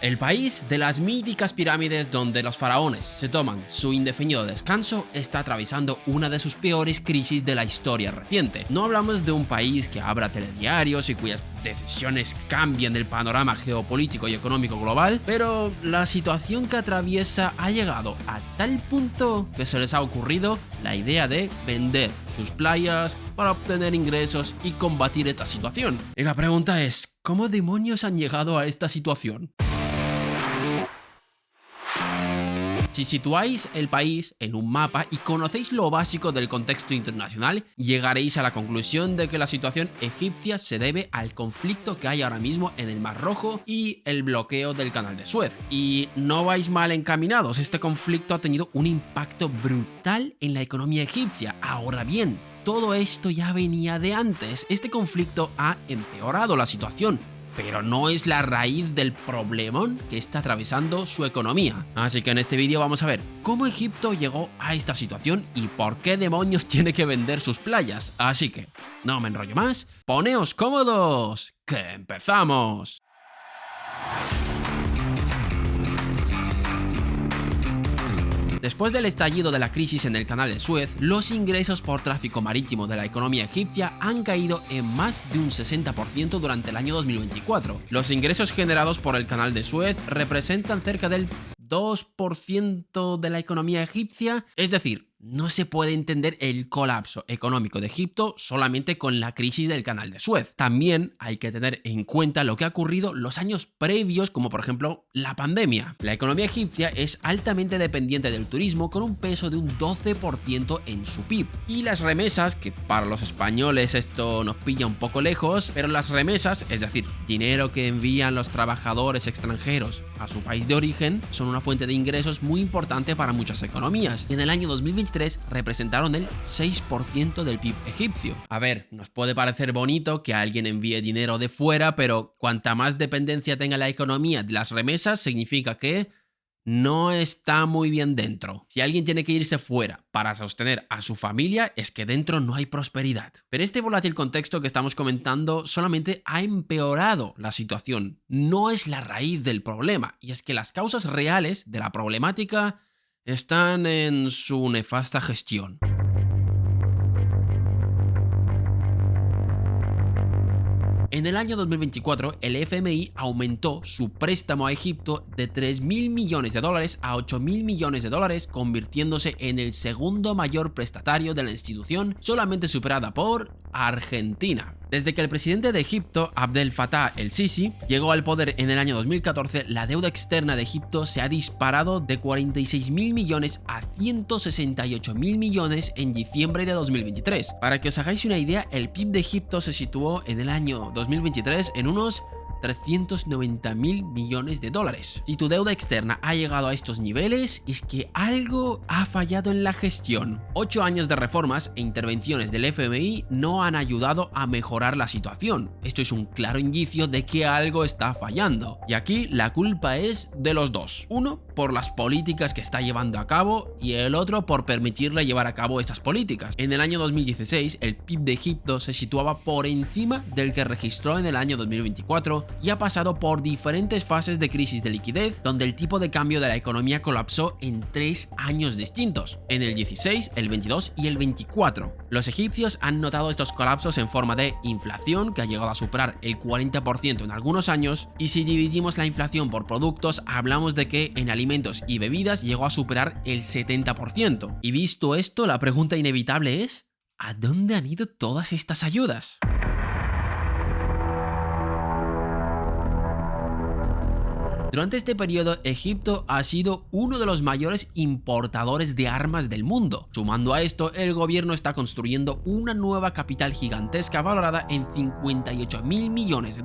El país de las míticas pirámides donde los faraones se toman su indefinido descanso está atravesando una de sus peores crisis de la historia reciente. No hablamos de un país que abra telediarios y cuyas decisiones cambian el panorama geopolítico y económico global, pero la situación que atraviesa ha llegado a tal punto que se les ha ocurrido la idea de vender sus playas para obtener ingresos y combatir esta situación. Y la pregunta es, ¿cómo demonios han llegado a esta situación? Si situáis el país en un mapa y conocéis lo básico del contexto internacional, llegaréis a la conclusión de que la situación egipcia se debe al conflicto que hay ahora mismo en el Mar Rojo y el bloqueo del Canal de Suez. Y no vais mal encaminados, este conflicto ha tenido un impacto brutal en la economía egipcia. Ahora bien, todo esto ya venía de antes. Este conflicto ha empeorado la situación, pero no es la raíz del problemón que está atravesando su economía. Así que en este vídeo vamos a ver cómo Egipto llegó a esta situación y por qué demonios tiene que vender sus playas. Así que, no me enrollo más, poneos cómodos, que empezamos. Después del estallido de la crisis en el Canal de Suez, los ingresos por tráfico marítimo de la economía egipcia han caído en más de un 60% durante el año 2024. Los ingresos generados por el Canal de Suez representan cerca del 2% de la economía egipcia, es decir, no se puede entender el colapso económico de Egipto solamente con la crisis del Canal de Suez. También hay que tener en cuenta lo que ha ocurrido los años previos, como por ejemplo la pandemia. La economía egipcia es altamente dependiente del turismo, con un peso de un 12% en su PIB. Y las remesas, que para los españoles esto nos pilla un poco lejos, pero las remesas, es decir, dinero que envían los trabajadores extranjeros a su país de origen, son una fuente de ingresos muy importante para muchas economías. Y en el año 2023 representaron el 6% del PIB egipcio. A ver, nos puede parecer bonito que alguien envíe dinero de fuera, pero cuanta más dependencia tenga la economía de las remesas, significa que no está muy bien dentro. Si alguien tiene que irse fuera para sostener a su familia, es que dentro no hay prosperidad. Pero este volátil contexto que estamos comentando solamente ha empeorado la situación. No es la raíz del problema, y es que las causas reales de la problemática están en su nefasta gestión. En el año 2024, el FMI aumentó su préstamo a Egipto de $3.000 millones a $8.000 millones, convirtiéndose en el segundo mayor prestatario de la institución, solamente superada por Argentina. Desde que el presidente de Egipto, Abdel Fattah el-Sisi, llegó al poder en el año 2014, la deuda externa de Egipto se ha disparado de 46.000 millones a 168.000 millones en diciembre de 2023. Para que os hagáis una idea, el PIB de Egipto se situó en el año 2023 en unos 390.000 millones de dólares. Si tu deuda externa ha llegado a estos niveles, es que algo ha fallado en la gestión. 8 años de reformas e intervenciones del FMI no han ayudado a mejorar la situación. Esto es un claro indicio de que algo está fallando. Y aquí la culpa es de los dos. Uno, por las políticas que está llevando a cabo, y el otro por permitirle llevar a cabo estas políticas. En el año 2016, el PIB de Egipto se situaba por encima del que registró en el año 2024, y ha pasado por diferentes fases de crisis de liquidez, donde el tipo de cambio de la economía colapsó en 3 años distintos, en el 16, el 22 y el 24. Los egipcios han notado estos colapsos en forma de inflación, que ha llegado a superar el 40% en algunos años, y si dividimos la inflación por productos, hablamos de que en alimentos y bebidas llegó a superar el 70%. Y visto esto, la pregunta inevitable es, ¿a dónde han ido todas estas ayudas? Durante este periodo, Egipto ha sido uno de los mayores importadores de armas del mundo. Sumando a esto, el gobierno está construyendo una nueva capital gigantesca valorada en $58.000 millones.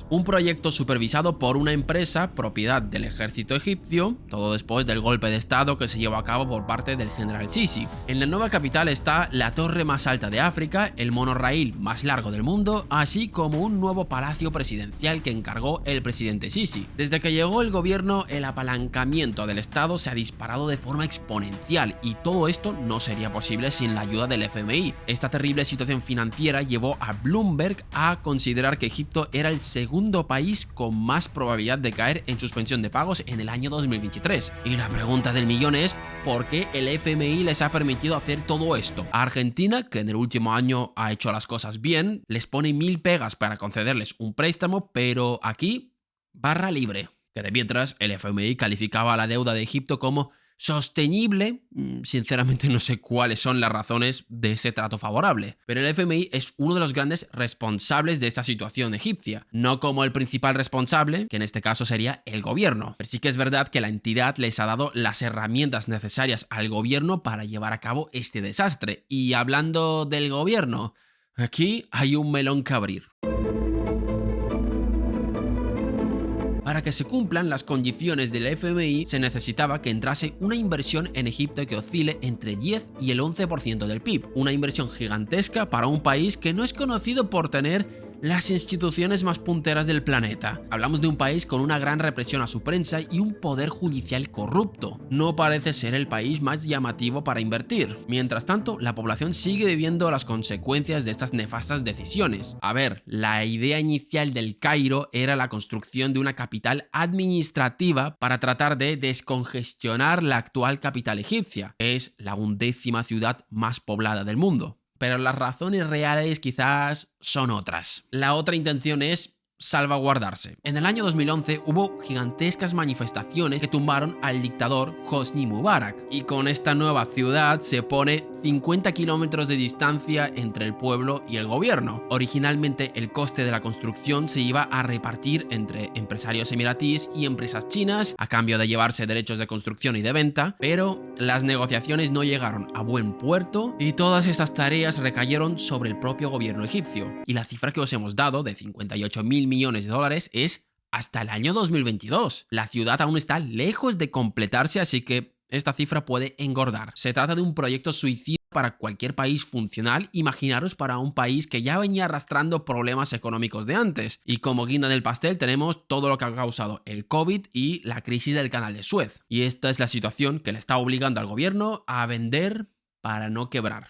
Un proyecto supervisado por una empresa propiedad del ejército egipcio, todo después del golpe de estado que se llevó a cabo por parte del general Sisi. En la nueva capital está la torre más alta de África, el monorraíl más largo del mundo, así como un nuevo palacio presidencial que encargó el presidente Sisi. Desde que llegó llegó el gobierno, el apalancamiento del Estado se ha disparado de forma exponencial y todo esto no sería posible sin la ayuda del FMI. Esta terrible situación financiera llevó a Bloomberg a considerar que Egipto era el segundo país con más probabilidad de caer en suspensión de pagos en el año 2023. Y la pregunta del millón es, ¿por qué el FMI les ha permitido hacer todo esto? A Argentina, que en el último año ha hecho las cosas bien, les pone 1000 pegas para concederles un préstamo, pero aquí barra libre. Que de mientras el FMI calificaba la deuda de Egipto como sostenible. Sinceramente no sé cuáles son las razones de ese trato favorable, pero el FMI es uno de los grandes responsables de esta situación egipcia, no como el principal responsable, que en este caso sería el gobierno. Pero sí que es verdad que la entidad les ha dado las herramientas necesarias al gobierno para llevar a cabo este desastre. Y hablando del gobierno, aquí hay un melón que abrir. Para que se cumplan las condiciones del FMI, se necesitaba que entrase una inversión en Egipto que oscile entre 10 y el 11% del PIB. Una inversión gigantesca para un país que no es conocido por tener las instituciones más punteras del planeta. Hablamos de un país con una gran represión a su prensa y un poder judicial corrupto. No parece ser el país más llamativo para invertir. Mientras tanto, la población sigue viviendo las consecuencias de estas nefastas decisiones. A ver, la idea inicial del Cairo era la construcción de una capital administrativa para tratar de descongestionar la actual capital egipcia. Es la 11ª ciudad más poblada del mundo. Pero las razones reales quizás son otras. La otra intención es salvaguardarse. En el año 2011 hubo gigantescas manifestaciones que tumbaron al dictador Hosni Mubarak, y con esta nueva ciudad se pone 50 kilómetros de distancia entre el pueblo y el gobierno. Originalmente el coste de la construcción se iba a repartir entre empresarios emiratíes y empresas chinas a cambio de llevarse derechos de construcción y de venta, pero las negociaciones no llegaron a buen puerto y todas esas tareas recayeron sobre el propio gobierno egipcio. Y la cifra que os hemos dado de 58.000 millones de dólares es hasta el año 2022. La ciudad aún está lejos de completarse, así que esta cifra puede engordar. Se trata de un proyecto suicida para cualquier país funcional. Imaginaros para un país que ya venía arrastrando problemas económicos de antes. Y como guinda del pastel tenemos todo lo que ha causado el COVID y la crisis del canal de Suez. Y esta es la situación que le está obligando al gobierno a vender para no quebrar.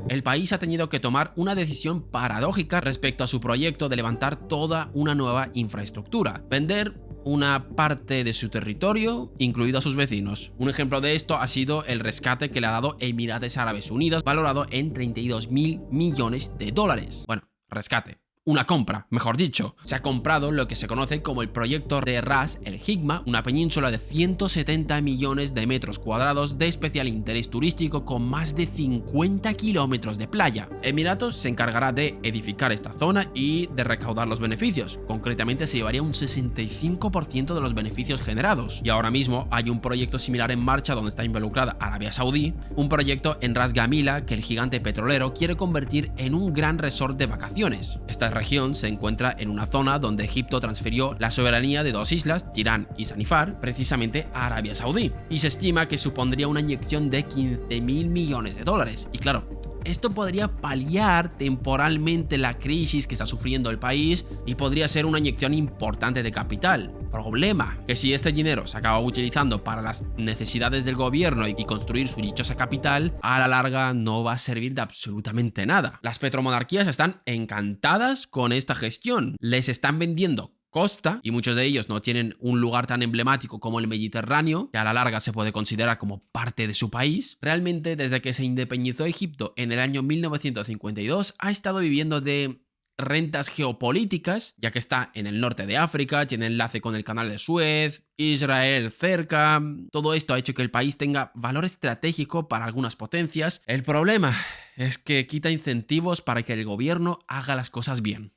El país ha tenido que tomar una decisión paradójica respecto a su proyecto de levantar toda una nueva infraestructura. Vender una parte de su territorio, incluido a sus vecinos. Un ejemplo de esto ha sido el rescate que le ha dado Emirates Árabes Unidos, valorado en 32.000 millones de dólares. Bueno, rescate. Una compra, mejor dicho. Se ha comprado lo que se conoce como el proyecto de Ras El Hikma, una península de 170 millones de metros cuadrados de especial interés turístico con más de 50 kilómetros de playa. Emiratos se encargará de edificar esta zona y de recaudar los beneficios. Concretamente se llevaría un 65% de los beneficios generados. Y ahora mismo hay un proyecto similar en marcha donde está involucrada Arabia Saudí, un proyecto en Ras Gamila que el gigante petrolero quiere convertir en un gran resort de vacaciones. Esta región se encuentra en una zona donde Egipto transfirió la soberanía de dos islas, Tirán y Sanifar, precisamente a Arabia Saudí, y se estima que supondría una inyección de 15.000 millones de dólares. Y claro, esto podría paliar temporalmente la crisis que está sufriendo el país y podría ser una inyección importante de capital. Problema, que si este dinero se acaba utilizando para las necesidades del gobierno y construir su dichosa capital, a la larga no va a servir de absolutamente nada. Las petromonarquías están encantadas con esta gestión. Les están vendiendo costa, y muchos de ellos no tienen un lugar tan emblemático como el Mediterráneo, que a la larga se puede considerar como parte de su país. Realmente, desde que se independizó Egipto en el año 1952, ha estado viviendo de rentas geopolíticas, ya que está en el norte de África, tiene enlace con el canal de Suez, Israel cerca. Todo esto ha hecho que el país tenga valor estratégico para algunas potencias. El problema es que quita incentivos para que el gobierno haga las cosas bien.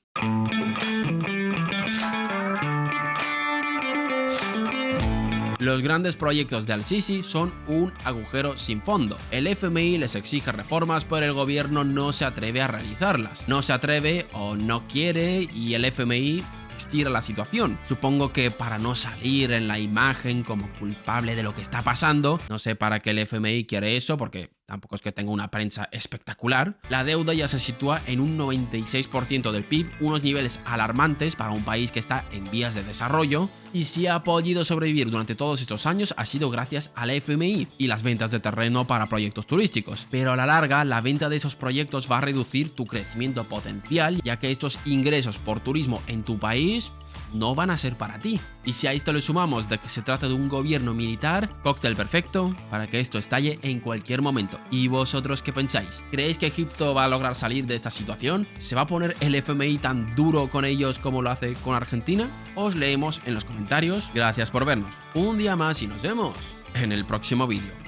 Los grandes proyectos de Al-Sisi son un agujero sin fondo. El FMI les exige reformas, pero el gobierno no se atreve a realizarlas. No se atreve o no quiere, y el FMI estira la situación. Supongo que para no salir en la imagen como culpable de lo que está pasando. No sé para qué el FMI quiere eso, porque tampoco es que tenga una prensa espectacular, la deuda ya se sitúa en un 96% del PIB, unos niveles alarmantes para un país que está en vías de desarrollo, y si ha podido sobrevivir durante todos estos años ha sido gracias al FMI y las ventas de terreno para proyectos turísticos. Pero a la larga, la venta de esos proyectos va a reducir tu crecimiento potencial, ya que estos ingresos por turismo en tu país no van a ser para ti. Y si a esto le sumamos de que se trata de un gobierno militar, cóctel perfecto para que esto estalle en cualquier momento. ¿Y vosotros qué pensáis? ¿Creéis que Egipto va a lograr salir de esta situación? ¿Se va a poner el FMI tan duro con ellos como lo hace con Argentina? Os leemos en los comentarios. Gracias por vernos un día más y nos vemos en el próximo vídeo.